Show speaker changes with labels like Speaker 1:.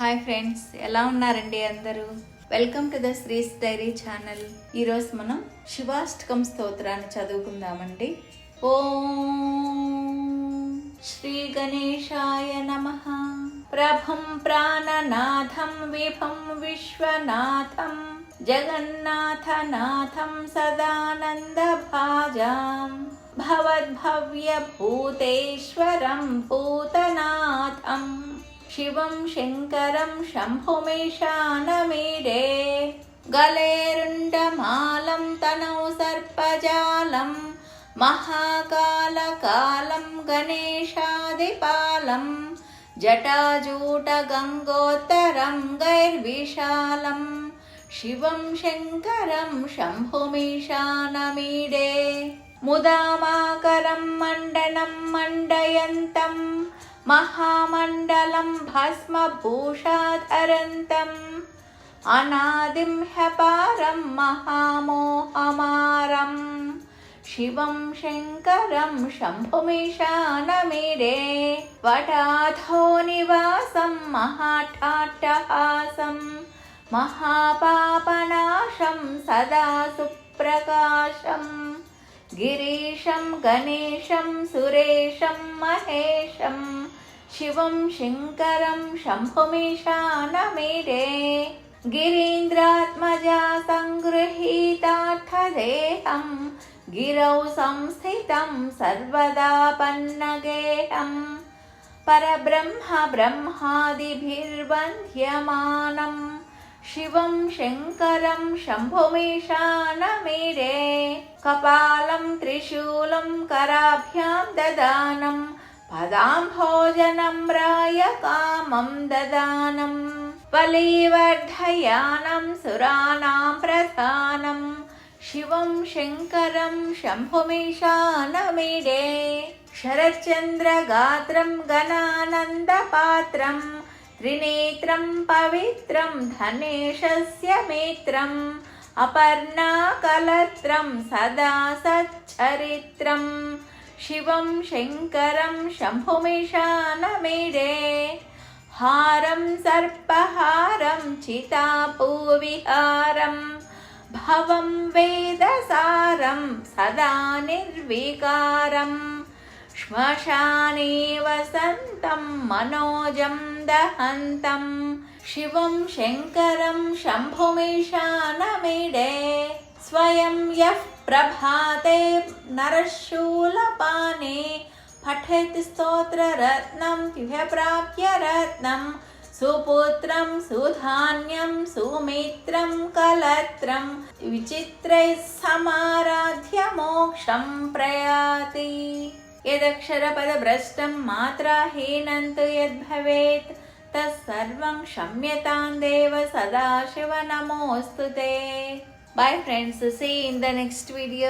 Speaker 1: Hi friends, ఎలా ఉన్నారండి అందరూ? Welcome to the శ్రీస్ dairy channel. ఈరోజు మనం శివాష్టకం స్తోత్రాన్ని చదువుకుందామండి. ఓం శ్రీ గణేశాయ నమః. ప్రభం ప్రాణనాథం విభం విశ్వనాథం జగన్నాథనాథం సదానందభాజాం భవద్భవ్యభూతేశ్వరం భూతనాథం शिवं शङ्करं शम्भुमीशानमीडे गलेरुण्डमालं तनौ सर्पजालं महाकालकालं गणेशादिपालं जटाजूटगङ्गोत्तरं गैर्विशालं शिवं शङ्करं शम्भुमीशानमीडे मुदामाकरं मण्डनं मण्डयन्तं महामण्डलं भस्मभूषाधरन्तम् अनादिं ह्यपारं महामोहमारं शिवं शङ्करं शम्भुमीशानमीडे वटाधो निवासं महाट्टाट्टहासं महापापनाशं सदा सुप्रकाशं गिरीशं गणेशं सुरेशं महेशं शिवं शङ्करं शम्भुमीशानमीडे गिरीन्द्रात्मजा सङ्गृहीतार्थदेहं गिरौ संस्थितं सर्वदा पन्नगेहं परब्रह्म ब्रह्मादिभिर्वन्द्यमानं शिवं शङ्करं शम्भुमीशानमीडे कपालं त्रिशूलं कराभ्यां ददानं पदाम्भोजनम्राय कामं ददानं बलिवर्धयानं सुराणां प्रधानं शिवं शङ्करं शम्भुमीशानमीडे शरच्चन्द्रगात्रं गणानन्दपात्रं त्रिनेत्रं पवित्रं धनेशस्य मित्रम् अपर्णाकलत्रं सदा सच्चरित्रं शिवं शङ्करं शम्भुमीशानमीडे हारं सर्पहारं चितापूविहारं भवं वेदसारं सदा निर्विकारं श्मशाने वसन्तं मनोजं दहन्तं शिवं शङ्करं शम्भुमीशानमीडे स्वयं यः प्रभाते नरशूलपाने पठेत् स्तोत्ररत्नं प्राप्य रत्नं सुपुत्रं सुधान्यं सुमित्रं कलत्रं विचित्रैः समाराध्य मोक्षं प्रयाति यदक्षरपदभ्रष्टं मात्राहीनं तु यद्भवेत् तत्सर्वं क्षम्यतां देव सदाशिव नमोऽस्तु ते. Bye friends, see you in the next video.